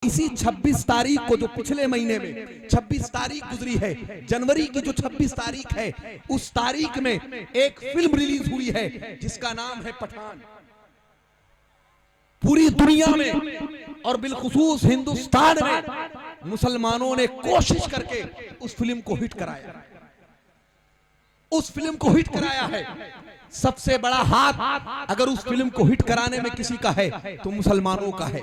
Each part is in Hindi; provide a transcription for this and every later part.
इसी 26 तारीख को, जो पिछले महीने में 26 तारीख गुजरी है, जनवरी की जो 26 तारीख है, उस तारीख में एक फिल्म रिलीज हुई है जिसका नाम है पठान। पूरी दुनिया में और बिलखुसूस हिंदुस्तान में मुसलमानों ने कोशिश करके उस फिल्म को हिट कराया, उस फिल्म को हिट कराया है। सबसे बड़ा हाथ अगर उस फिल्म को हिट कराने में किसी का है तो मुसलमानों का है।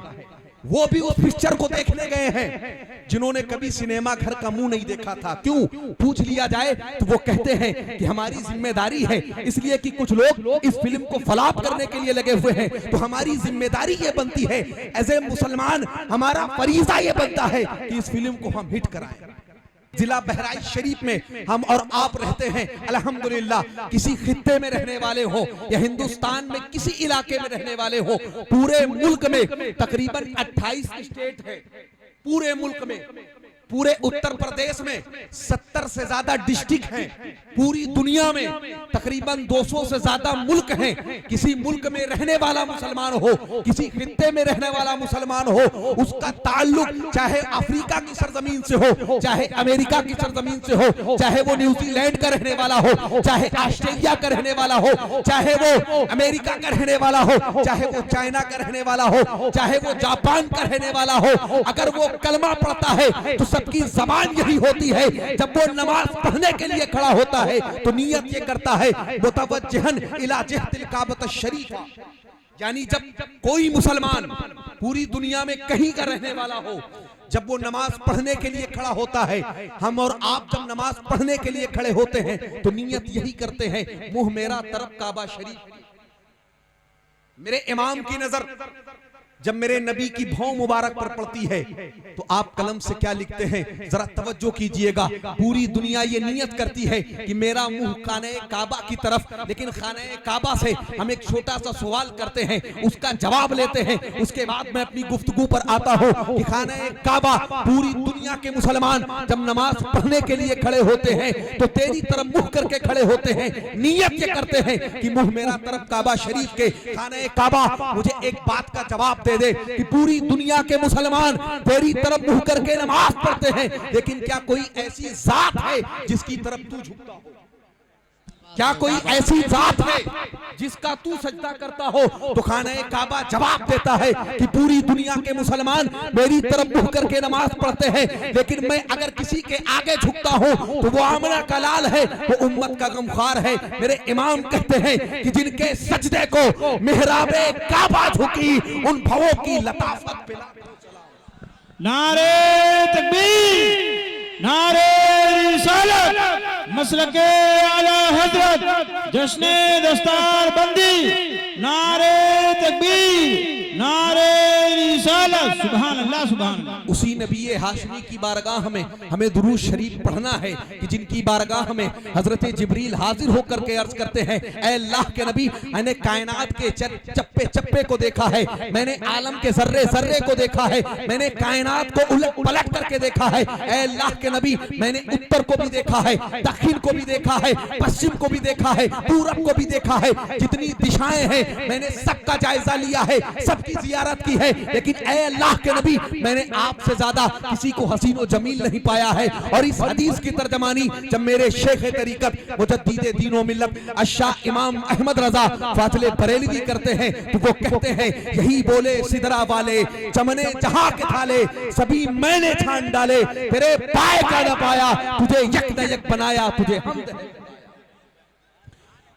वो भी उस पिक्चर को देखने गए हैं जिन्होंने कभी सिनेमा घर का मुंह नहीं देखा था। क्यों पूछ लिया जाए तो वो कहते हैं कि हमारी जिम्मेदारी है, इसलिए कि कुछ लोग इस फिल्म को फलाप करने के लिए लगे हुए हैं, तो हमारी जिम्मेदारी ये बनती है, एज ए मुसलमान हमारा फरीजा ये बनता है कि इस फिल्म को हम हिट कराएं। जिला बहराइच शरीफ में हम और आप रहते हैं, अल्हम्दुलिल्लाह। किसी खित्ते में रहने वाले हो या हिंदुस्तान में किसी इलाके में रहने वाले हो, पूरे मुल्क में तकरीबन 28 स्टेट है। पूरे मुल्क में, पूरे उत्तर प्रदेश में 70 से ज्यादा डिस्ट्रिक्ट हैं। पूरी दुनिया में तकरीबन 200 से ज्यादा मुल्क हैं। किसी मुल्क में रहने वाला मुसलमान हो, किसी खित्ते में रहने वाला मुसलमान हो, उसका ताल्लुक चाहे अफ्रीका की सरजमीन से हो, चाहे अमेरिका की सरजमीन से हो, चाहे वो न्यूजीलैंड का रहने वाला हो, चाहे ऑस्ट्रेलिया का रहने वाला हो, चाहे वो अमेरिका का रहने वाला हो, चाहे वो चाइना का रहने वाला हो, चाहे वो जापान का रहने वाला हो, अगर वो कलमा पढ़ता है तो सबकी ज़बान यही होती है। जब वो नमाज पढ़ने के लिए खड़ा होता है तो नियत ये करता है मुतवज्जिहन इला जिहतिल काबत शरीफा, यानी जब कोई मुसलमान पूरी दुनिया में कहीं का रहने वाला हो, जब वो नमाज पढ़ने के लिए खड़ा होता है, हम और आप जब नमाज पढ़ने के लिए खड़े होते हैं तो नियत यही करते हैं, मुंह मेरा तरफ काबा शरीफ, मेरे इमाम की नजर जब मेरे नबी की भौं मुबारक पर पड़ती है तो आप कलम से क्या लिखते हैं, जरा तवज्जो कीजिएगा। पूरी दुनिया ये नियत करती है कि मेरा मुंह खाने काबा की तरफ, लेकिन खाने काबा से हम एक छोटा सा सवाल करते हैं, उसका जवाब लेते हैं, उसके बाद मैं अपनी गुफ्तगू पर आता हूं कि खाने काबा पूरी दुनिया के मुसलमान जब नमाज पढ़ने के लिए खड़े होते हैं तो तेरी तरफ मुंह करके खड़े होते हैं, नियत ये करते हैं कि मुंह मेरा तरफ काबा शरीफ के, खाने काबा मुझे एक बात का जवाब दे दे कि पूरी दुनिया के मुसलमान तेरी तरफ मुंह करके नमाज पढ़ते हैं, लेकिन क्या कोई ऐसी जात है जिसकी तरफ तू झुकता हो? क्या कोई ऐसी जात है जिसका तू सजदा करता हो? तो खाने काबा जवाब देता है कि पूरी दुनिया के मुसलमान मेरी तरफ मुंह करके नमाज पढ़ते हैं, लेकिन मैं अगर किसी के आगे झुकता हूं तो वो आमना का लाल है, वो उम्मत का गमख्वार है। मेरे इमाम कहते हैं कि जिनके सजदे को मेहराबे काबा झुकी, उन भवों की लताफत पे नारे तकबीर, नारे रिसालत, मसलके आला हजरत, जश्ने दस्तार बंदी, नारे तकबीर, नारे रिसालत, सुभान अल्लाह सुभान अल्लाह। उसी नबी हाशमी की बारगाह में हमें दुरूद शरीफ पढ़ना है कि जिनकी बारगाह में हजरत जिब्रील हाजिर होकर के अर्ज करते हैं, ऐ अल्लाह के नबी, मैंने कायनात के चप्पे चप्पे को देखा है, मैंने आलम के जर्रे जर्रे को देखा है, मैंने कायनात को उलट पलट करके देखा है। ऐ अल्लाह के नबी, मैंने उत्तर को भी देखा है, दक्षिण को भी देखा है, पश्चिम को भी देखा है, पूरब को भी देखा है, जितनी दिशाएं हैं मैंने सबका जायजा लिया है, सबकी जियारत की है, लेकिन ऐ अल्लाह के नबी, मैंने आपसे ज्यादा किसी को हसीन और जमील नहीं पाया है। और इस हदीस की तर्जमानी जब मेरे शेख तरीकत मुजद्दिद दीन व मिल्लत अशाह इमाम अहमद रजा फाजिल बरेलवी करते हैं तो वो कहते हैं, यही बोले सिदरा वाले, चमने जहां के थाले, सभी मैंने छान डाले, तेरे पाए का न पाया, तुझे यक न यक बनाया, तुझे हमद है।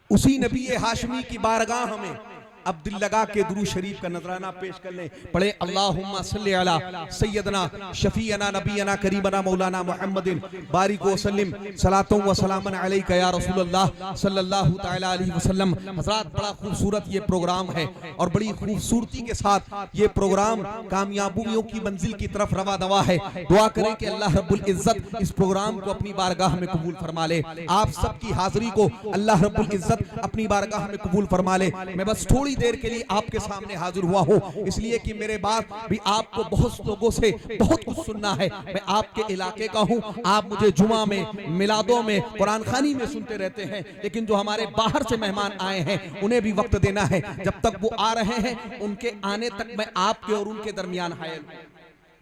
उसी नबी हाशमी की बारगाह में अब दिल लगा के दुरूद शरीफ का नजराना पेश कर ले। पढ़े अल्लाहुम्मा सल्ली अला सय्यदना शफीअना नबीना करीमना मौलाना मुहम्मदिन बारिक व सल्लिम सलातो व सलामन अलैका या रसूलुल्लाह सल्लल्लाहु तआला अलैहि वसल्लम। हज़रात, बड़ा खूबसूरत ये प्रोग्राम है और बड़ी खूबसूरती के साथ ये प्रोग्राम कामयाबियों की मंजिल की तरफ रवा दवा है। दुआ करें कि अल्लाह रब्बुल इज्जत इस प्रोग्राम को अपनी बारगाह में कबूल फरमा ले। आप सबकी हाजिरी को अल्लाह रब्बुल इज्जत अपनी बारगाह में कबूल फरमा ले। मैं बस थोड़ी देर के लिए आपके सामने हाजिर हुआ हूँ, इसलिए कि मेरे बाद भी आपको बहुत लोगों से बहुत कुछ सुनना है। मैं आपके इलाके का हूँ, आप मुझे जुमा में, मिलादों में, कुरान खानी में सुनते रहते हैं, लेकिन जो हमारे बाहर से मेहमान आए हैं उन्हें भी वक्त देना है। जब तक वो आ रहे हैं उनके आने तक मैं आपके और उनके दरमियान हायल हूँ।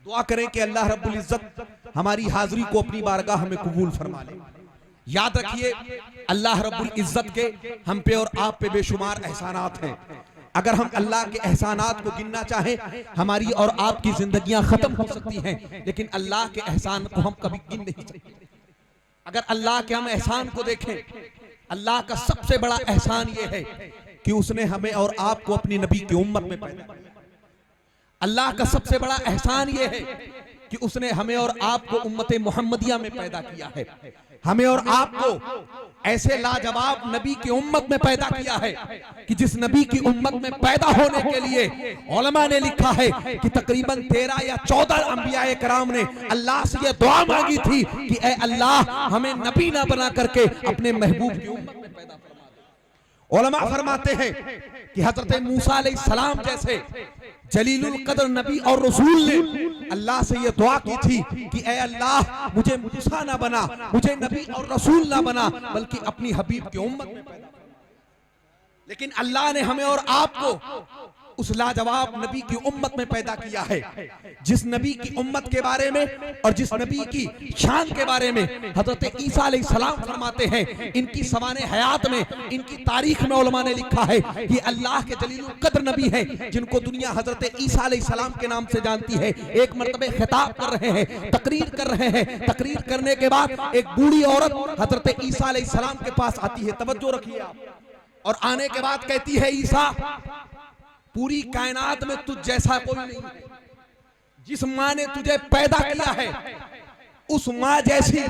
दुआ करें कि अल्लाह रब्बुल इज्जत हमारी हाजिरी को अपनी बारगाह में कबूल फरमा ले। याद रखिए, अल्लाह रब्बुल इज्जत के हम पे और आप पे बेशुमार एहसानात हैं। अगर हम अल्लाह के एहसानात को गिनना चाहें, हमारी और आपकी जिंदगियां खत्म हो सकती हैं, लेकिन अल्लाह के एहसान को हम कभी गिन नहीं सकते। अगर अल्लाह के हम एहसान को देखें, अल्लाह का सबसे बड़ा एहसान यह है कि उसने हमें और आपको अपनी नबी की उम्मत में पैदा किया। अल्लाह का सबसे बड़ा एहसान यह है कि उसने हमें और आपको उम्मत मुहम्मदिया में पैदा किया है। हमें और आपको ऐसे लाजवाब नबी की उम्मत में पैदा किया है कि जिस नबी की उम्मत में पैदा होने के लिए उलमा ने लिखा है कि तकरीबन 13 या 14 अंबियाए कराम ने अल्लाह से ये दुआ मांगी थी कि ए अल्लाह, हमें नबी ना बना करके अपने महबूब की उम्मत में पैदा फरमा दे। उलमा फरमाते हैं कि हजरत मूसा अलैहिस्सलाम जैसे जलीलुल कदर नबी और रसूल ने अल्लाह से ये दुआ की थी कि ए अल्लाह, मुझे मूसा ना बना, मुझे नबी और रसूल ना बना, बल्कि अपनी हबीब की उम्मत में पैदा। लेकिन अल्लाह ने हमें और आपको उस लाजवाब नबी की उम्मत में पैदा किया है, जिस नबी की उम्मत के बारे में और जिस नबी की शान के बारे में हजरत ईसा अलैहिस्सलाम फरमाते हैं। इनकी सवाने हयात में, इनकी तारीख में उलमा ने लिखा है कि अल्लाह के जलीलुल कद्र नबी हैं, जिनको दुनिया हजरत ईसा अलैहिस्सलाम के नाम से जानती है। एक मर्तबे खिताब कर रहे हैं, तकरीर कर रहे हैं। तकरीर करने के बाद एक बूढ़ी औरत हजरत ईसा अलैहिस्सलाम के पास आती है, तवज्जो रखिए आप, और आने के बाद कहती है, ईसा, पूरी कायनात में तुझ जैसा कोई नहीं है। जिस माँ ने तुझे पैदा किया है, उस माँ जैसी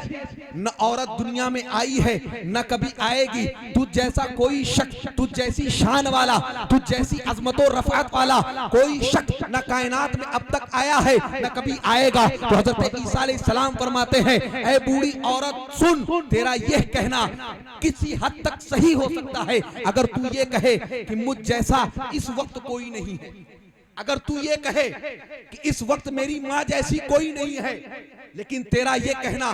न औरत दुनिया में आई है, न कभी आएगी। तुझ जैसा कोई शख्स, तुझ जैसी शान वाला, तुझ जैसी अजमत और रफ़ात वाला कोई शख्स न कायनात में अब तक आया है, न कभी आएगा। तो हजरत ईसा अलैहिस्सलाम फरमाते हैं, ऐ बूढ़ी औरत सुन, तेरा यह कहना किसी हद तक सही हो सकता है अगर तू ये कहे कि मुझ जैसा इस वक्त कोई नहीं है। अगर तू ये कहे कि इस वक्त मेरी माँ जैसी कोई नहीं है, लेकिन तेरा ये कहना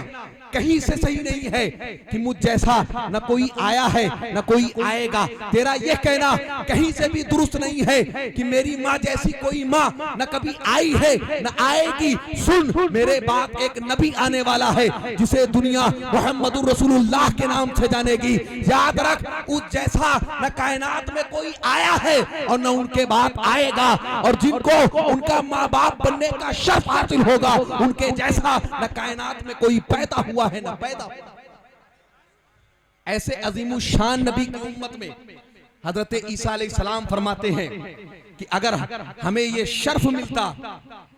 कहीं से सही नहीं है कि मुझ जैसा न कोई आया है न कोई आएगा। तेरा ये कहना कहीं से भी दुरुस्त नहीं है कि मेरी माँ जैसी कोई माँ न कभी आई है न आएगी। सुन, मेरे बाद एक नबी आने वाला है जिसे दुनिया मुहम्मदुर रसूलुल्लाह के नाम से जानेगी। याद रख, उस जैसा न कायनात में कोई आया है और न उनके बाद आएगा, और जिनको उनका माँ बाप बनने का शर्फ हासिल होगा, उनके जैसा न कायनात में कोई पैदा हुआ है न पैदा। ऐसे अजीमुश शान नबी की उम्मत में हजरत ईसा अलैहिस्सलाम फरमाते हैं कि अगर हमें ये शर्फ मिलता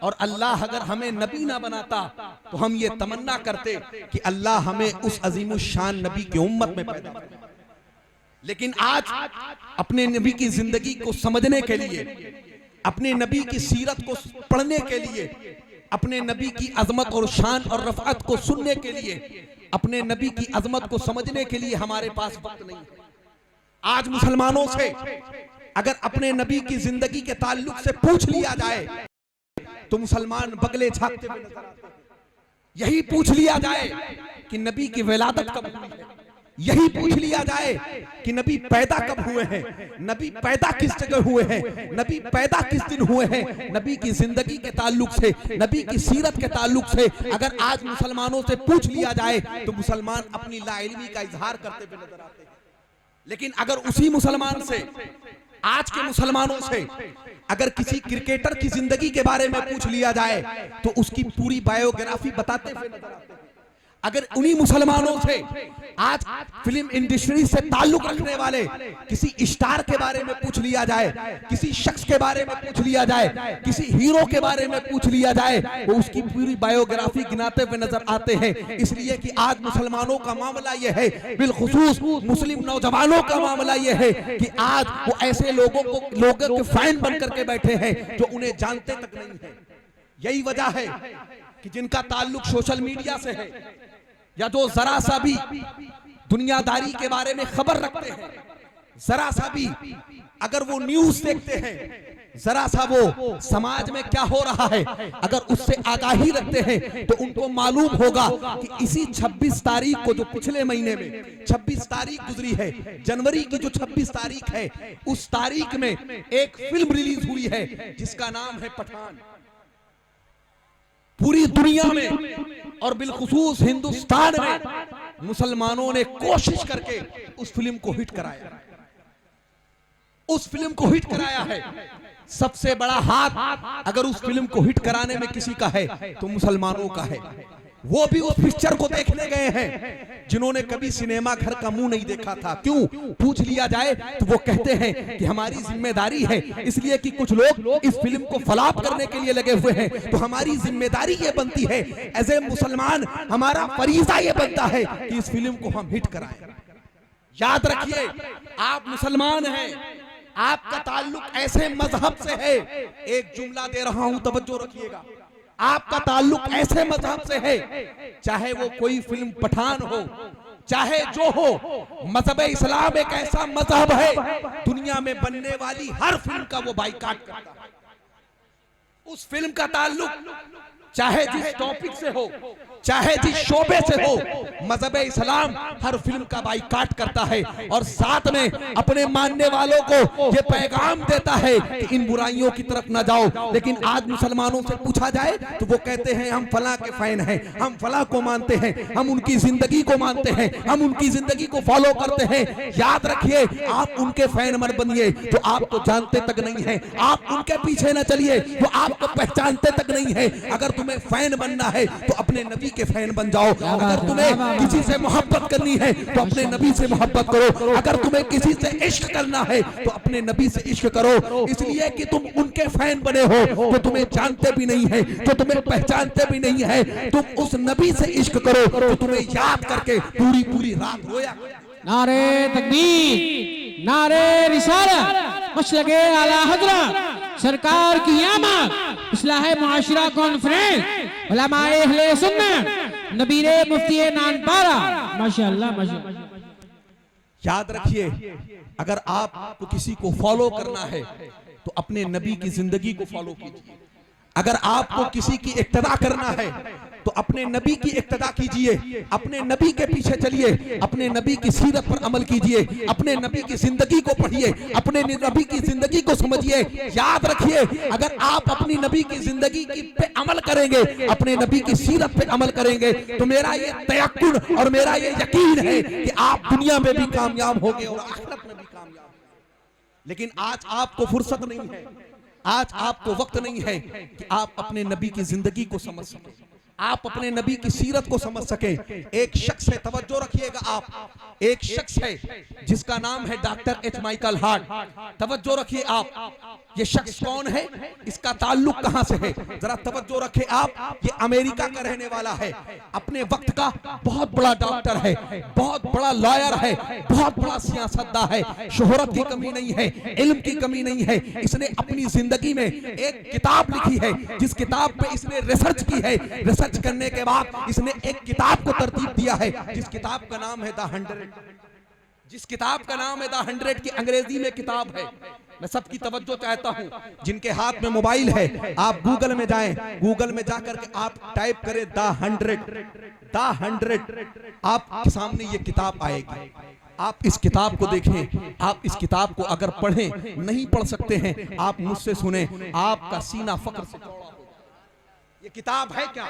और अल्लाह अगर हमें नबी ना बनाता, तो हम ये तमन्ना करते कि अल्लाह हमें उस अजीमुश शान नबी की उम्मत में पैदा करे। लेकिन आज अपने नबी की जिंदगी को समझने के लिए, अपने नबी की सीरत को पढ़ने के लिए, अपने नबी की अजमत और शान और रफ़अत को सुनने के लिए, अपने नबी की अजमत को समझने के लिए हमारे पास वक्त नहीं है। आज मुसलमानों से अगर अपने नबी की जिंदगी के ताल्लुक से पूछ लिया जाए तो मुसलमान बगले झांकते हुए नजर आते हैं। यही पूछ लिया जाए कि नबी की विलादत कब हुई है, यही पूछ लिया जाए कि नबी पैदा कब हुए हैं, नबी पैदा किस जगह हुए हैं, नबी पैदा किस दिन हुए हैं। नबी की जिंदगी के ताल्लुक से, नबी की सीरत के ताल्लुक से अगर आज मुसलमानों से पूछ लिया जाए तो मुसलमान अपनी लाइल्मी का इजहार करते हुए नजर आते हैं। लेकिन अगर उसी मुसलमान से, आज के मुसलमानों से अगर किसी क्रिकेटर की जिंदगी के बारे में पूछ लिया जाए तो उसकी पूरी बायोग्राफी बताते हुए नजर आते हैं। अगर उन्हीं मुसलमानों से आज फिल्म इंडस्ट्री से ताल्लुक रखने वाले किसी स्टार के बारे में पूछ लिया जाए, किसी शख्स के बारे में पूछ लिया जाए, किसी हीरो के बारे में पूछ लिया जाए, वो उसकी पूरी बायोग्राफी गिनाते हुए नजर आते हैं। इसलिए कि आज मुसलमानों का मामला यह है, बिलखुसूस मुस्लिम नौजवानों का मामला यह है कि आज वो ऐसे लोगों के फैन बन करके बैठे हैं जो उन्हें जानते तक नहीं है। यही वजह है कि जिनका ताल्लुक सोशल मीडिया से है या जो जरा सा भी दुनियादारी के बारे में खबर रखते हैं, जरा सा भी अगर वो न्यूज देखते हैं, जरा सा वो समाज में क्या हो रहा है अगर उससे आगाही रखते हैं, तो उनको मालूम होगा कि इसी 26 तारीख को, जो पिछले महीने में 26 तारीख गुजरी है, जनवरी की जो 26 तारीख है, उस तारीख में एक फिल्म रिलीज हुई है जिसका नाम है पठान। पूरी दुनिया में और बिलखुसूस हिंदुस्तान में मुसलमानों ने कोशिश करके उस फिल्म को हिट कराया, उस फिल्म को हिट कराया है। सबसे बड़ा हाथ अगर उस फिल्म को हिट कराने में किसी का है तो मुसलमानों का है। वो भी उस पिक्चर को देखने गए हैं जिन्होंने कभी सिनेमा घर का मुंह नहीं देखा था। क्यों पूछ लिया जाए तो वो कहते हैं कि हमारी जिम्मेदारी है, इसलिए कि कुछ लोग इस फिल्म को फलाप करने के लिए लगे हुए हैं, तो हमारी जिम्मेदारी ये बनती है, एज ए मुसलमान हमारा फरीजा ये बनता है कि इस फिल्म को हम हिट कराएं। याद रखिए, आप मुसलमान हैं, आपका ताल्लुक ऐसे मजहब से है, एक जुमला दे रहा हूं तवज्जो रखिएगा, आपका ताल्लुक ऐसे मजहब से है, चाहे वो कोई फिल्म पठान हो, चाहे जो हो, मजहब इस्लाम एक ऐसा मजहब है दुनिया में बनने वाली हर फिल्म का वो बाइकाट करता है। उस फिल्म का ताल्लुक चाहे जिस टॉपिक से हो, चाहे जिस शोबे से हो, मजहब इस्लाम हर फिल्म का बाइकाट करता है और साथ में अपने मानने वालों को ये पैगाम देता है कि इन बुराइयों की तरफ न जाओ। लेकिन आज मुसलमानों से पूछा जाए तो वो कहते हैं हम फला के फैन हैं, हम फला को मानते हैं, हम उनकी जिंदगी को मानते हैं, हम उनकी जिंदगी को फॉलो करते हैं। याद रखिए, आप उनके फैन मत बनिए जो आपको जानते तक नहीं है, आप उनके पीछे न चलिए जो आपको पहचानते तक नहीं है। अगर तुम्हें फैन बनना है तो अपने नबी के फैन बन जाओ। अगर तुम्हें किसी से मोहब्बत करनी है तो अपने नबी से मोहब्बत करो। अगर तुम्हें किसी से इश्क करना है तो अपने नबी से इश्क करो, इसलिए कि तुम उनके फैन बने हो जो तुम्हें जानते भी नहीं है, जो तुम्हें पहचानते भी नहीं है। तुम उस नबी से इश्क करो तो तुम्हें याद करके पूरी पूरी रात रोया। नारे तकबीर, नारे रिसालत, मसलके आला हज़रत सरकार की आमद, इस्लाह मुआशरा कॉन्फ्रेंस, उलमाए अहले सुन्नत, नबीरे मुफ्ती नानपारा, माशाअल्लाह माशाअल्लाह। याद रखिए, अगर आपको किसी को फॉलो करना है तो अपने नबी की जिंदगी को फॉलो कीजिए। अगर आपको किसी की इक्तदा करना है तो अपने नबी की इक्तदा कीजिए, अपने नबी के पीछे चलिए, अपने नबी की सीरत पर अमल कीजिए, अपने नबी की जिंदगी को पढ़िए, अपने नबी की जिंदगी को समझिए। याद रखिए, अगर आप अपनी नबी की जिंदगी की पे अमल करेंगे, अपने नबी की सीरत पे अमल करेंगे, तो मेरा ये तयक्कुन और मेरा ये यकीन है कि आप दुनिया में भी कामयाब होंगे और आखिरत में भी कामयाब। लेकिन आज आपको फुर्सत नहीं है, आज आपको वक्त नहीं है कि आप अपने नबी की जिंदगी को समझ सकें, आप अपने नबी की सीरत को समझ सके। एक शख्स है, तवज्जो रखिएगा आप, एक शख्स है जिसका नाम है डॉक्टर एच माइकल हार्ट। तवज्जो रखिए आप, ये शख्स कौन है, इसका ताल्लुक कहां से है, जरा तवज्जो रखे आप। ये अमेरिका का रहने वाला है, अपने वक्त का बहुत बड़ा डॉक्टर है, बहुत बड़ा लॉयर है, बहुत बड़ा सियासतदान है। शोहरत की कमी नहीं है, इल्म की कमी नहीं है। इसने अपनी जिंदगी में एक किताब लिखी है, जिस किताब पे इसने रिसर्च की है। रिसर्च करने के बाद इसने एक किताब को तरतीब दिया है, जिस किताब का नाम है द 100। जिस किताब का नाम है द 100 की अंग्रेजी में किताब है। मैं सबकी तवज्जो चाहता हूं, जिनके हाथ में मोबाइल है आप गूगल में जाएं, गूगल में जाकर के आप टाइप करें द 100, आपके सामने ये किताब आएगी। आप इस किताब को देखें, आप इस किताब को अगर पढ़ें, नहीं पढ़ सकते हैं आप मुझसे सुने, आपका सीना फक्र से चौड़ा हो। ये किताब है क्या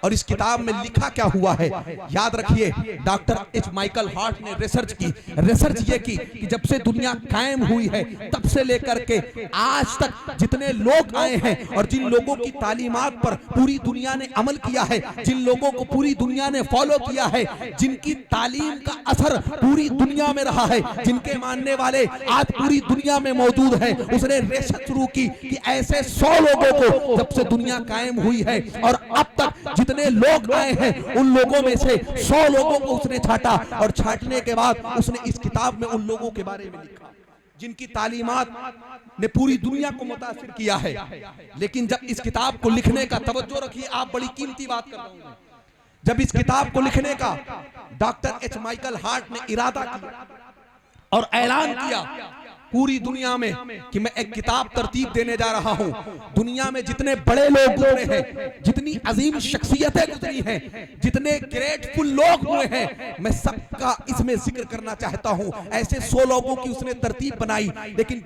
और इस किताब में लिखा क्या हुआ है? याद रखिए, डॉक्टर एच माइकल हार्ट ने रिसर्च की। रिसर्च ये की कि जब से दुनिया कायम हुई है तब से लेकर के आज तक जितने लोग आए हैं और जिन लोगों की तालीमात पर पूरी दुनिया ने अमल किया है, जिन लोगों को पूरी दुनिया ने फॉलो किया है, जिनकी तालीम का असर पूरी दुनिया में रहा है, जिनके मानने वाले आज पूरी दुनिया में मौजूद है, उसने रिसर्च शुरू की कि ऐसे 100 लोगों को जब से दुनिया कायम हुई है और अब तक जितने लोग आए हैं उन लोगों में से 100 लोगों को उसने छाटा और छाटने के बाद उसने इस किताब में उन लोगों के बारे में लिखा जिनकी तालीमात ने पूरी दुनिया को मुतासिर किया है। लेकिन जब इस किताब को लिखने का, तवज्जो रखिए आप, बड़ी कीमती बात कर रहा हूं, जब इस किताब को लिखने का डॉक्टर एच माइकल हार्ट ने इरादा किया और ऐलान किया पूरी दुनिया में कि मैं एक किताब तरतीब देने जा रहा हूं। दुनिया में जितने बड़े लोग गुजरे हैं, जितनी अजीम शख्सियतें गुजरी हैं, जितने ग्रेटफुल लोग हुए हैं, मैं सबका इसमें जिक्र करना चाहता हूं। ऐसे 100 लोगों की उसने तरतीब बनाई, लेकिन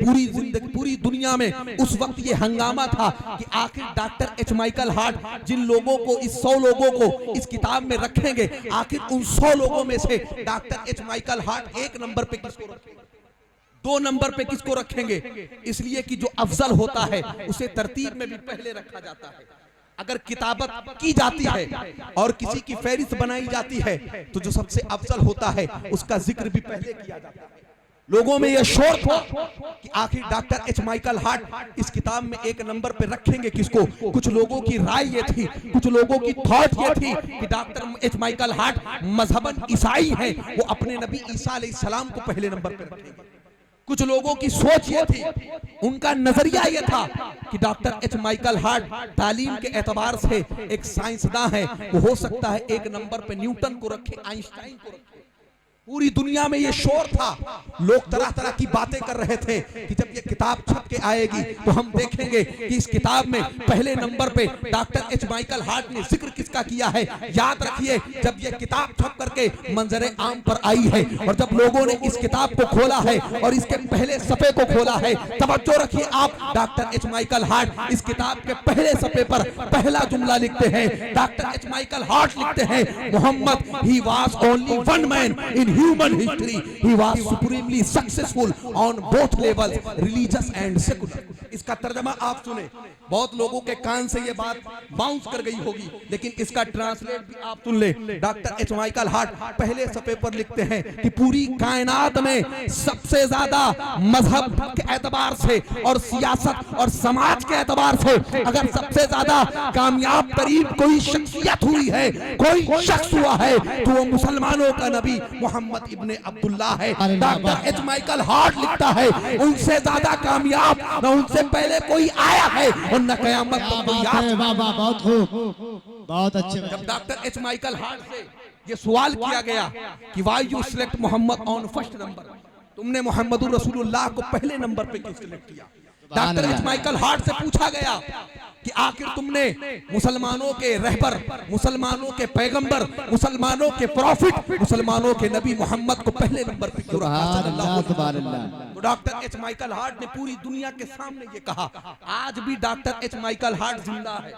पूरी दुनिया में उस वक्त ये हंगामा था कि आखिर डॉक्टर एच माइकल हार्ट जिन लोगों को, इस 100 लोगों को इस किताब में रखेंगे, आखिर उन 100 लोगों में से doctor H Michael Hart 1 number पे किसको रखेंगे, 2 नंबर पे किसको रखेंगे? इसलिए कि जो अफजल होता है उसे तरतीब में भी पहले रखा जाता है। अगर किताबत की जाती है और किसी की फहरिस्त बनाई जाती है तो जो सबसे अफजल होता है उसका जिक्र भी पहले किया जाता है। लोगों में यह शोर था कि आखिर डॉक्टर एच माइकल हार्ट इस किताब में 1 नंबर पे रखेंगे किसको? कुछ लोगों की राय ये थी, कुछ लोगों की थॉट ये थी कि डॉक्टर एच माइकल हार्ट मजहबन ईसाई हैं, वो अपने नबी ईसा अलैहिस्सलाम को पहले नंबर पे रखेंगे। कुछ लोगों की सोच ये थी, उनका नजरिया ये था कि डॉक्टर एच माइकल हार्ट तालीम के एतबार से एक साइंसदां है, वो हो सकता है 1 नंबर पे न्यूटन को रखे, आइंस्टाइन को रखे। पूरी दुनिया में ये शोर था, लोग तरह तरह की बातें कर रहे थे कि जब ये किताब छप के आएगी तो हम देखेंगे कि इस किताब में पहले नंबर पे डॉक्टर एच माइकल हार्ट ने जिक्र किसका किया है। याद रखिए, जब ये किताब छप करके मंजरे आम पर आई है और जब लोगों ने इस किताब को खोला है और इसके पहले सफे को खोला है, तवज्जो रखिए आप, डॉक्टर एच माइकल हार्ट इस किताब के पहले सफे पर पहला जुमला लिखते हैं। डॉक्टर एच माइकल हार्ट लिखते हैं, Muhammad he was only one man in human history, he was supremely successful on both levels, religious and secular। इसका तर्जमा आप सुने, बहुत लोगों के कान से ये बात बाउंस कर गई होगी, लेकिन इसका ट्रांसलेट भी आप सुन ले। डॉक्टर एच माइकल हार्ट पहले सफे पर लिखते हैं कि पूरी कायनात में सबसे ज्यादा मजहब के एतबार से और सियासत और समाज के एतबार से अगर सबसे ज्यादा कामयाब तरीन कोई शख्सियत हुई है, कोई शख्स हुआ है, तो वो मुसलमानों का नबी मोहम्मद इब्ने अब्दुल्लाह है। डॉक्टर एच माइकल हार्ट लिखता है, उनसे ज्यादा कामयाब न उनसे पहले कोई आया है और न कयामत तक कोई आएगा। बहुत खूब, बहुत अच्छे। जब डॉक्टर एच माइकल हार्ट से ये सवाल किया गया कि why you select Muhammad on first number, तुमने मोहम्मद रसूलुल्लाह को पहले नंबर पे क्यों सिलेक्ट किया? डॉक्टर एच माइकल हार्ट से पूछा गया कि आखिर तुमने मुसलमानों के रहबर, मुसलमानों के पैगंबर, मुसलमानों के प्रॉफिट, मुसलमानों के नबी मोहम्मद को पहले नंबर पे क्यों रखा? तो डॉक्टर एच माइकल हार्ट ने पूरी दुनिया के सामने ये कहा। आज भी डॉक्टर एच माइकल हार्ट जिंदा है,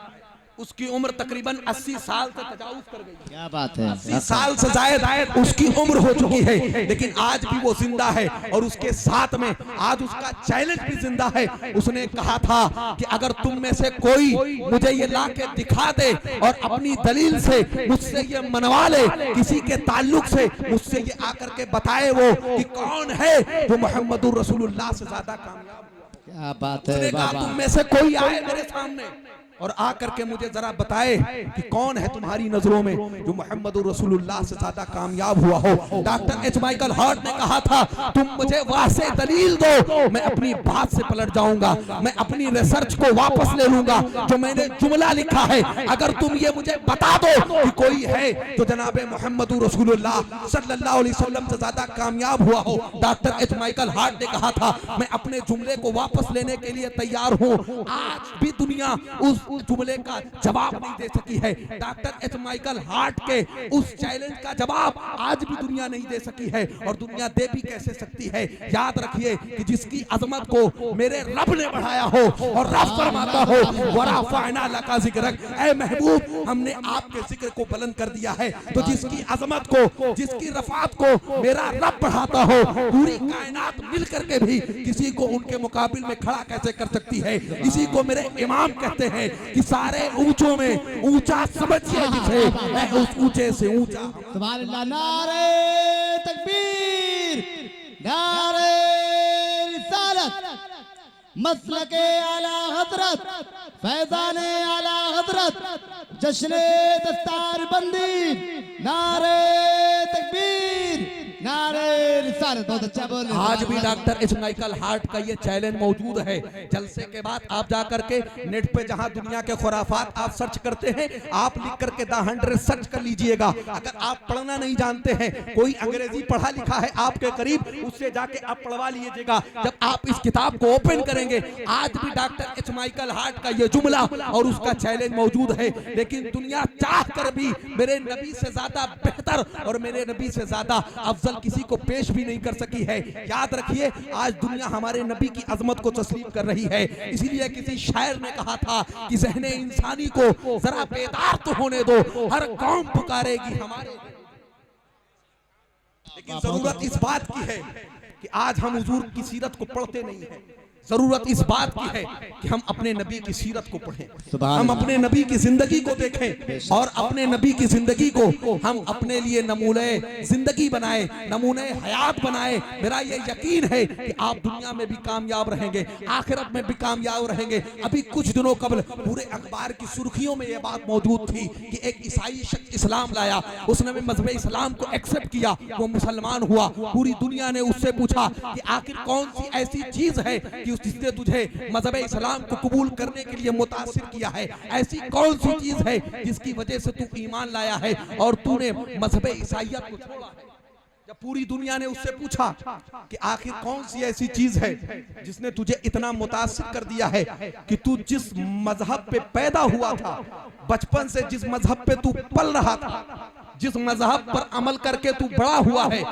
उसकी उम्र तकरीबन 80 साल से तजावुज कर गई। क्या बात है, 80 साल से जायद उसकी उम्र हो चुकी है, लेकिन आज भी वो जिंदा है और उसके साथ में आज उसका चैलेंज भी जिंदा है। उसने कहा था कि अगर तुम में से कोई मुझे ये ला के दिखा दे और अपनी दलील से मुझसे ये मनवा ले, किसी के ताल्लुक से मुझसे ये आकर के बताए वो कि कौन है जो मोहम्मद रसूलुल्लाह से ज्यादा कामयाब हुआ। क्या बात है, तुम में से कोई आए मेरे सामने और आकर के मुझे जरा बताए कि कौन है तुम्हारी नजरों में जो मोहम्मद रसूलुल्लाह से ज्यादा कामयाब हुआ हो। डॉक्टर एच माइकल हार्ट ने कहा था, तुम मुझे वासे दलील दो, मैं अपनी बात से पलट जाऊंगा, मैं अपनी रिसर्च को वापस ले लूंगा, जो मैंने जुमला लिखा है अगर तुम ये मुझे बता दो कि कोई है तो जनाबे मोहम्मद रसूलुल्लाह सल्लल्लाहु अलैहि वसल्लम से ज्यादा कामयाब हुआ हो। डॉक्टर एच माइकल हार्ट ने कहा था, मैं अपने जुमले को वापस लेने के लिए तैयार हूं। आज भी दुनिया उस जुमले का जवाब नहीं दे सकी है। डॉक्टर एच माइकल हार्ट के उस चैलेंज का जवाब आज भी दुनिया नहीं दे सकी है और दुनिया दे भी कैसे सकती है। याद रखिए कि जिसकी अजमत को मेरे रब ने बढ़ाया हो और रब फरमाता हो वरफ़अना लका ज़िक्रक, ऐ महबूब हमने आपके जिक्र को बुलंद कर दिया है, तो जिसकी अजमत को, जिसकी रफ़ात को मेरा रब बढ़ाता हो, पूरी कायनात मिल करके भी किसी को उनके मुकाबिल में खड़ा कैसे कर सकती है। इसी को मेरे इमाम कहते हैं कि सारे ऊंचों में ऊंचा समझिए जिसे, मैं उस ऊंचे से ऊंचा। तुम्हारे नारे तकबीर, नारे रिसालत, मसलके आला हजरत, फैजाने आला हजरत, जश्ने दस्तार बंदी, नारे तकबीर, नारे रिसालत। बहुत अच्छा बोल रहे हैं। आज भी डॉक्टर इस्माइल हार्ट का ये चैलेंज मौजूद है। जलसे के बाद आप जा करके नेट पे जहां दुनिया के खुराफात आप सर्च करते हैं, आप लिख करके द 100 सर्च कर लीजिएगा। अगर आप पढ़ना नहीं जानते हैं, कोई अंग्रेजी पढ़ा लिखा है आपके करीब, उससे जाके आप पढ़वा लीजिएगा। जब आप इस किताब को ओपन करेंगे, आज भी डॉक्टर इस्माइल हार्ट का ये जुमला और उसका चैलेंज मौजूद है। लेकिन दुनिया चाह कर भी मेरे नबी से ज्यादा बेहतर और मेरे नबी से ज्यादा अफजल किसी को पेश भी नहीं कर सकी है। याद रखिए, आज दुनिया हमारे नबी की अजमत को तस्लीम कर रही है। इसीलिए किसी शायर ने कहा था कि ज़हने इंसानी को जरा बेदार तो होने दो, हर कौम पुकारेगी हमारे। लेकिन जरूरत इस बात की है कि आज हम हुजूर की सीरत को पढ़ते नहीं हैं। जरूरत इस बात की है कि हम अपने नबी की सीरत को पढ़ें, हम अपने नबी की जिंदगी को देखें और अपने नबी की जिंदगी को हम अपने लिए नमूने जिंदगी बनाए, नमूने हयात बनाए। मेरा ये यकीन है कि आप दुनिया में भी कामयाब रहेंगे, आखिरत में भी कामयाब रहेंगे। अभी कुछ दिनों कबल पूरे अखबार की सुर्खियों में ये बात मौजूद थी कि एक ईसाई शख्स इस्लाम लाया, उसने मजहब इस्लाम को एक्सेप्ट किया, वो मुसलमान हुआ। पूरी दुनिया ने उससे पूछा कि आखिर कौन सी ऐसी चीज है कि जिसने तुझे मजहब इस्लाम को कबूल करने के लिए मुतासिर किया है, ऐसी कौन सी चीज है जिसकी वजह से तू ईमान लाया है और तूने मजहब ईसाइयत को छोड़ा है। जब पूरी दुनिया ने उससे पूछा कि आखिर कौन सी ऐसी चीज है जिसने तुझे इतना मुतासिर कर दिया है कि तू जिस मजहब पे पैदा हुआ था, बचपन से जिस मजहब पे तू पल रहा था, जिस मजहब पर अमल करके तू बड़ा हुआ है,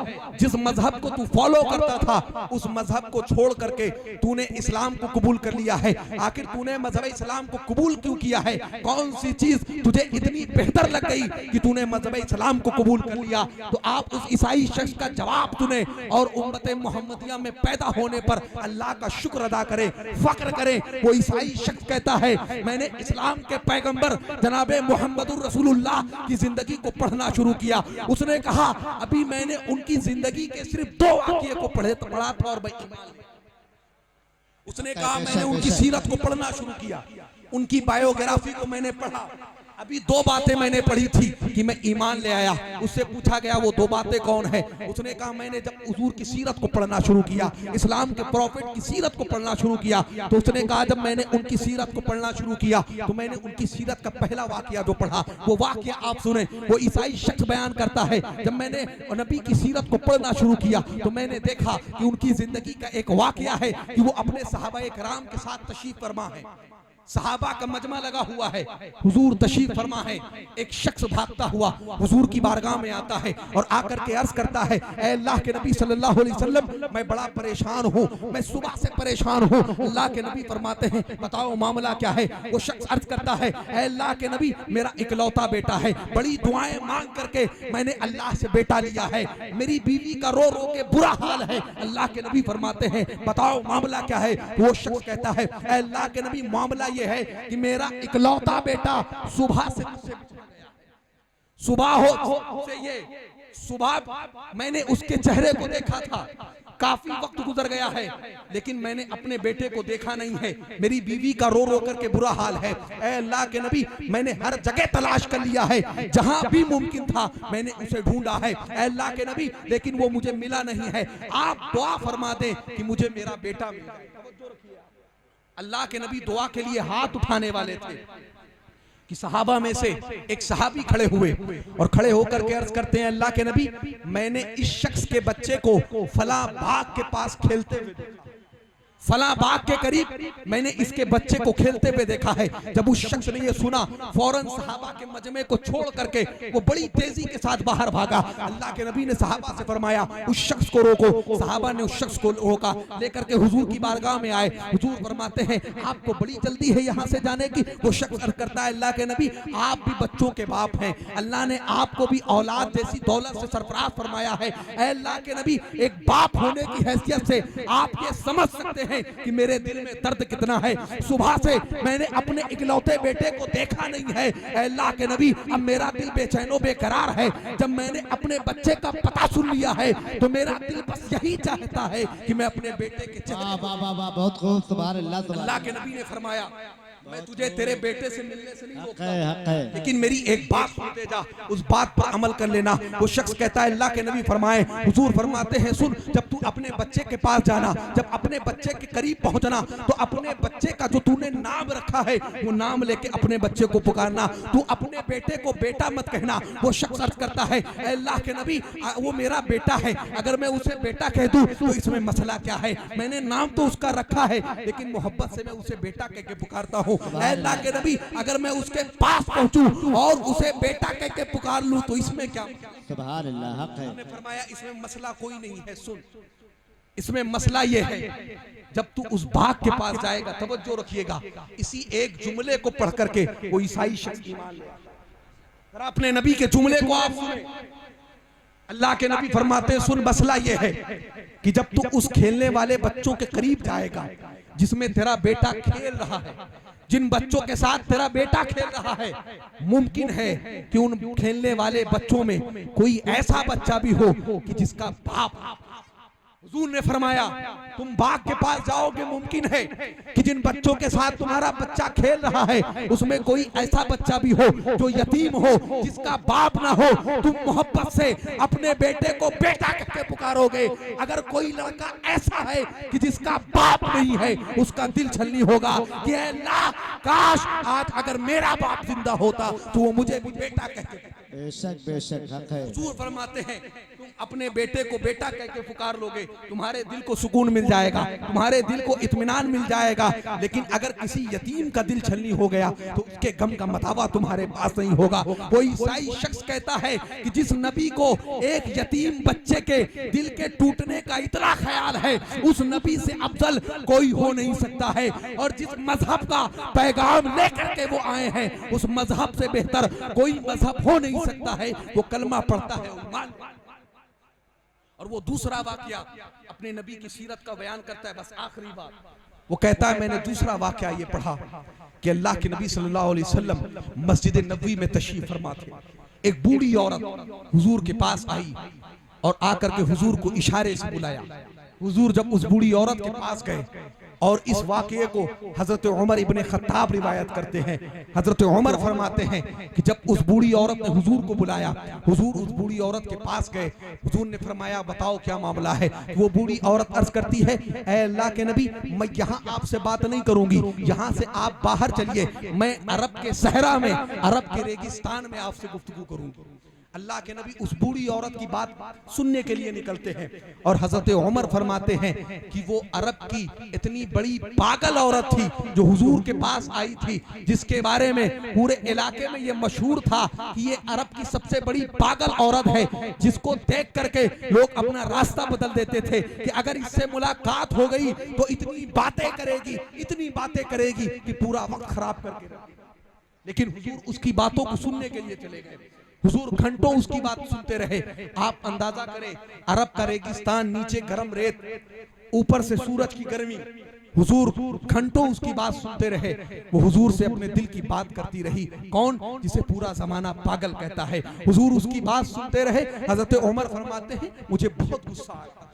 जिस मजहब को तू फॉलो करता था, उस मजहब को छोड़ करके तूने इस्लाम को कबूल कर लिया है। आखिर तूने मजहब इस्लाम को कबूल क्यों किया है? कौन सी चीज तुझे इतनी बेहतर लग गई कि तूने मजहब इस्लाम को कबूल कर लिया? तो आप उस ईसाई शख्स का जवाब सुने और उम्मत मोहम्मदिया में पैदा होने पर अल्लाह का शुक्र अदा करें, फख्र करें। वो ईसाई शख्स कहता है, मैंने इस्लाम के पैगंबर जनाबे मुहम्मदुर रसूलुल्लाह की जिंदगी को पढ़ना शुरू किया। उसने कहा, अभी मैंने उनकी जिंदगी के सिर्फ 2 वाक़ये को पढ़ा था और मैं ईमान ले। उसने कहा, मैंने उनकी सीरत को पढ़ना शुरू किया, उनकी बायोग्राफी को मैंने पढ़ा, अभी 2 बातें मैंने पढ़ी थी कि मैं ईमान ले आया। उससे पूछा गया वो 2 बातें कौन है? उसने कहा, मैंने जब हुजूर की सीरत को पढ़ना शुरू किया, इस्लाम के प्रॉफिट की सीरत को पढ़ना शुरू किया, तो उसने कहा जब मैंने उनकी सीरत को पढ़ना शुरू किया तो मैंने उनकी सीरत का पहला वाकया जो पढ़ा, वो वाकया आप सुने। वो ईसाई शख्स बयान करता है, जब मैंने नबी की सीरत को पढ़ना शुरू किया तो मैंने देखा कि उनकी जिंदगी का एक वाकया है कि वो अपने सहाबा किराम के साथ तशरीफ फरमा है, सहाबा का मजमा लगा हुआ है, हुजूर तशरीफ फरमा है। एक शख्स भागता हुआ हुजूर की बारगाह में आता है और आकर के अर्ज करता है, ऐ अल्लाह के नबी सल्लल्लाहु अलैहि वसल्लम, मैं बड़ा परेशान हूँ, मैं सुबह से परेशान हूँ। अल्लाह के नबी फरमाते हैं, बताओ मामला क्या है? वो शख्स अर्ज करता है, ऐ अल्लाह के नबी, मेरा इकलौता बेटा है, बड़ी दुआएं मांग करके मैंने अल्लाह से बेटा लिया है, मेरी बीवी का रो रो के बुरा हाल है। अल्लाह के नबी फरमाते हैं, बताओ मामला क्या है? वो शख्स कहता है, ऐ अल्लाह के नबी, मामला ये है कि मेरा इकलौता बेटा सुबह से सुबह हो से ये सुबह मैंने उसके चेहरे को देखा था, काफी वक्त गुजर गया है लेकिन मैंने अपने बेटे को देखा नहीं है, मेरी बीवी का रो रो करके बुरा हाल है। ऐ अल्लाह के नबी, मैंने हर जगह तलाश कर लिया है, जहां भी मुमकिन था मैंने उसे ढूंढा है, ऐ अल्लाह के नबी, लेकिन वो मुझे मिला नहीं है। आप दुआ फरमा दें कि मुझे मेरा बेटा मिले। अल्लाह के नबी दुआ के लिए हाथ उठाने वाले थे कि सहाबा में से एक सहाबी खड़े हुए और खड़े होकर के अर्ज करते हैं, अल्लाह के नबी, मैंने इस शख्स के बच्चे को फला बाग के पास खेलते हुए देखा, फला बाग के करीब मैंने इसके बच्चे को खेलते हुए देखा है। जब उस शख्स ने ये सुना, फौरन सहाबा के मजमे को छोड़ करके वो बड़ी तेजी के साथ बाहर भागा। अल्लाह के नबी ने सहाबा से फरमाया, उस शख्स को रोको। सहाबा ने उस शख्स को रोका, लेकर के हुजूर की बारगाह में आए। हुजूर फरमाते हैं, आपको बड़ी जल्दी है यहाँ से जाने की? वो शख्स अर्ज करता है, अल्लाह के नबी, आप भी बच्चों के बाप हैं, अल्लाह ने आपको भी औलाद जैसी दौलत से सरफराज फरमाया है। ऐ अल्लाह के नबी, एक बाप होने की हैसियत से आप ये समझ सकते हैं कि मेरे दिल में दर्द कितना है। सुबह से मैंने अपने इकलौते बेटे को देखा नहीं है। अल्लाह के नबी, अब मेरा दिल बेचैनो बेकरार है। जब मैंने अपने बच्चे का पता सुन लिया है तो मेरा दिल बस यही चाहता है कि मैं अपने बेटे के चेहरे। वाह वाह वाह, बहुत खूब, सुभान अल्लाह। अल्लाह के नबी ने फरमाया, मैं तुझे तेरे बेटे से मिलने से नहीं हक रोकता, है, हक है। लेकिन मेरी एक बात सुनते जा, उस बात पर अमल कर लेना। वो शख्स कहता है, अल्लाह के नबी फरमाए, हुजूर फरमाते हैं, सुन, जब तू अपने बच्चे के पास जाना, जब अपने बच्चे के करीब पहुंचना, तो अपने बच्चे का जो तूने नाम रखा है वो नाम लेके अपने बच्चे को पुकारना। तू अपने बेटे को बेटा मत कहना। वो शख्स अर्ज करता है, अल्लाह के नबी, वो मेरा बेटा है, अगर मैं उसे बेटा कह दूं तो इसमें मसला क्या है? मैंने नाम तो उसका रखा है, लेकिन मोहब्बत से मैं उसे बेटा कह के पुकारता हूँ। अल्लाह के नबी, अगर मैं उसके पास पहुंचूं और उसे बेटा कह के पुकार लूं तो इसमें क्या? सुभान अल्लाह, हक है। उन्होंने फरमाया, इसमें मसला कोई नहीं है। सुन, इसमें मसला यह है, जब तू उस बाग के पास जाएगा, तवज्जो रखिएगा, इसी एक जुमले को पढ़ करके वो ईसाई शख्स ईमान ले आया। जरा अपने नबी के जुमले को आप सुने। अल्लाह के नबी फरमाते हैं, सुन, मसला यह है कि जब तू उस खेलने वाले बच्चों के करीब जाएगा जिसमें तेरा बेटा खेल रहा है, जिन बच्चों के साथ तेरा बेटा खेल रहा है, मुमकिन है कि उन खेलने वाले बच्चों में कोई ऐसा बच्चा भी हो कि जिसका बाप, हुजूर ने फरमाया, तुम बाग के पास जाओगे, मुमकिन है कि जिन बच्चों के साथ तुम्हारा बच्चा खेल रहा है उसमें कोई ऐसा बच्चा भी हो जो यतीम हो, जिसका बाप ना हो। तुम मोहब्बत से अपने बेटे को बेटा कहकर पुकारोगे। अगर कोई लड़का ऐसा है कि जिसका बाप नहीं है, उसका दिल छलनी होगा कि अल्लाह, काश आज अगर मेरा बाप जिंदा होता तो वो मुझे भी बेटा कहते। बेशक बेशक, हक है। हुजूर फरमाते हैं, तुम अपने बेटे को बेटा कह के पुकार लोगे, तुम्हारे दिल को सुकून मिल जाएगा, तुम्हारे दिल को इत्मीनान मिल जाएगा। लेकिन अगर किसी यतीम का दिल छलनी हो गया तो उसके गम का मतावा तुम्हारे पास नहीं होगा। वो ईसाई शख्स कहता है कि जिस नबी को एक यतीम बच्चे के दिल के टूटने का इतना ख्याल है, उस नबी से अफजल कोई हो नहीं सकता है। और जिस मजहब का पैगाम लेकर के वो आए हैं, उस मजहब से बेहतर कोई मजहब हो नहीं सकता है। वो कलमा पढ़ता है ईमान। और वो दूसरा वाकया अपने नबी की सीरत का बयान करता है। बस आखिरी बात, वो कहता है, मैंने दूसरा वाकया ये पढ़ा कि अल्लाह के नबी सल्लल्लाहु अलैहि वसल्लम मस्जिद नबवी में तशरीफ फरमा थे। एक बूढ़ी औरत हुजूर के पास आई और आकर के हुजूर को इशारे से बुलाया। हुजूर जब उस बूढ़ी औरत के पास गए, और इस वाकये को हजरत उमर इब्ने खत्ताब रिवायत करते हैं। हजरत उमर फरमाते हैं कि जब उस बूढ़ी औरत ने हुजूर को बुलाया, हुजूर उस बूढ़ी औरत के पास गए, हुजूर ने फरमाया, बताओ क्या मामला है? वो बूढ़ी औरत अर्ज करती है, ऐ अल्लाह के नबी, मैं यहाँ आपसे बात नहीं करूंगी, यहाँ से आप बाहर चलिए, मैं अरब के सहरा में, अरब के रेगिस्तान में आपसे गुफ्तगू करूंगी। अल्लाह के नबी उस बूढ़ी औरत की बात सुनने के लिए निकलते हैं। और हजरत उमर फरमाते हैं कि वो अरब की इतनी बड़ी पागल औरत थी जो हुजूर के पास आई थी, जिसके बारे में पूरे इलाके में ये मशहूर था कि ये अरब की सबसे बड़ी पागल औरत है, जिसको देख करके लोग अपना रास्ता बदल देते थे कि अगर इससे मुलाकात हो गई तो इतनी बातें करेगी, इतनी बातें करेगी कि पूरा वक्त खराब करके रखेगी। लेकिन हुजूर उसकी बातों को सुनने के लिए चले गए। हुजूर घंटों उसकी बात सुनते रहे। आप अंदाजा करें, अरब का रेगिस्तान, नीचे गर्म रेत, ऊपर से सूरज की गर्मी। हुजूर घंटों उसकी बात सुनते रहे। वो हुजूर से अपने दिल की बात करती रही। कौन? जिसे पूरा जमाना पागल कहता है। हुजूर उसकी बात सुनते रहे। हजरत उमर फरमाते हैं, मुझे बहुत गुस्सा आया।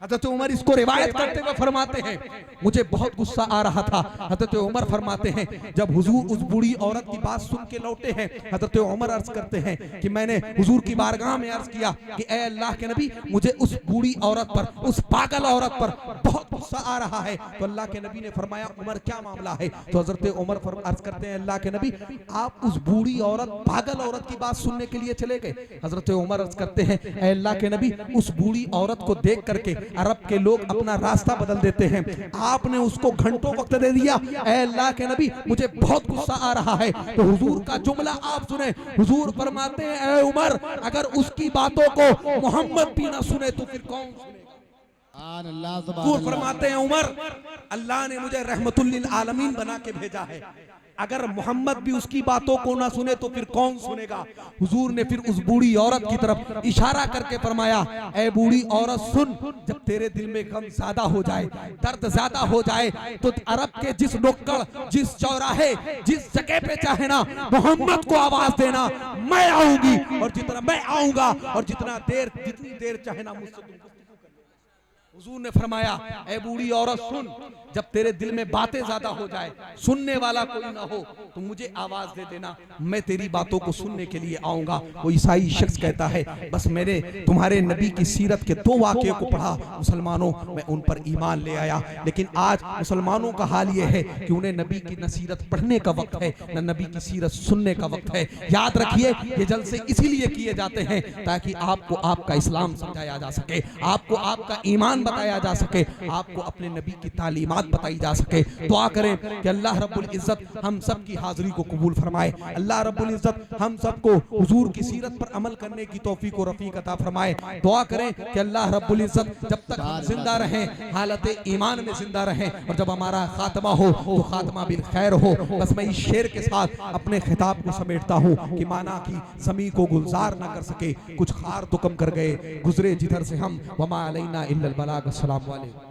हजरत उमर इसको रिवायत करते हुए फरमाते हैं, मुझे बहुत गुस्सा आ रहा था। हजरत उमर फरमाते हैं, जब हुजूर उस बूढ़ी औरत की बात सुन के लौटे हैं, हजरत उमर अर्ज करते हैं कि मैंने हुजूर की बारगाह में अर्ज किया कि ऐ अल्लाह के नबी, मुझे उस बूढ़ी औरत पर, उस पागल औरत पर बहुत गुस्सा आ रहा है। तो अल्लाह के नबी ने फरमाया, उमर क्या मामला है? तो हजरत उमर अर्ज करते हैं, अल्लाह के नबी, आप उस बूढ़ी औरत, पागल औरत की बात सुनने के लिए चले गए। हजरत उमर अर्ज करते हैं, ऐ अल्लाह के नबी, उस बूढ़ी औरत को देख करके अरब के लोग अपना रास्ता बदल देते हैं, आपने उसको घंटों वक्त दे दिया। ऐ अल्लाह के नबी, मुझे बहुत गुस्सा आ रहा है। तो हुजूर का जुमला आप सुने। हुजूर फरमाते हैं, ऐ उमर, अगर उसकी बातों को मोहम्मद भी ना सुने तो फिर कौन सुनेगा? हुजूर फरमाते हैं, उमर, अल्लाह ने मुझे रहमतुल लिल आलमीन बना के भेजा है, अगर मोहम्मद भी उसकी बातों को ना सुने तो फिर कौन सुनेगा? हुजूर ने फिर उस बूढ़ी औरत की तरफ इशारा करके फरमाया, ऐ बूढ़ी औरत सुन, जब तेरे दिल में गम ज्यादा हो जाए, दर्द ज्यादा हो जाए, तो अरब के जिस नुक्कड़, जिस चौराहे, जिस जगह पे चाहे ना मोहम्मद को आवाज देना, मैं आऊंगी, और जितना मैं आऊंगा और जितनी देर चाहे ना मुझसे तुम। हुजूर ने फरमाया, ए बूढ़ी औरत सुन, जब तेरे दिल में बातें ज्यादा हो जाए, सुनने वाला कोई ना हो, तो मुझे आवाज दे देना, मैं तेरी बातों को सुनने के लिए आऊंगा। वो ईसाई शख्स कहता है, बस मैंने तुम्हारे नबी की सीरत के 2 वाक़ये को पढ़ा मुसलमानों, मैं उन पर ईमान ले आया। लेकिन आज मुसलमानों का हाल ये है कि उन्हें नबी की न सीरत पढ़ने का वक्त है, न नबी की सीरत सुनने का वक्त है। याद रखिए, ये जलसे इसीलिए किए जाते हैं ताकि आपको आपका इस्लाम समझाया जा सके, आपको आपका ईमान बताया जा सके, आपको अपने नबी की तालीमात बताई जा सके। दुआ करें कि अल्लाह रब्बुल इज्जत हम सब की हाजिरी को कबूल फरमाए। अल्लाह रब्बुल इज्जत हम सबको हुजूर की सीरत पर अमल करने की तौफीक और रफीक अता फरमाए। दुआ करें कि अल्लाह रब्बुल इज्जत जब तक हम जिंदा रहें, हालत ईमान में जिंदा रहें, और जब हमारा खात्मा हो तो खात्मा बिल खैर हो। बस मैं इस शेर के साथ अपने खिताब को समेटता हूँ कि माना कि ज़मीं को गुलजार न कर सके, कुछ खार तो कम कर गए, गुजरे जिधर से हम, वमा अलैना इल्लल बलाग। अस्सलाम वालेकुम।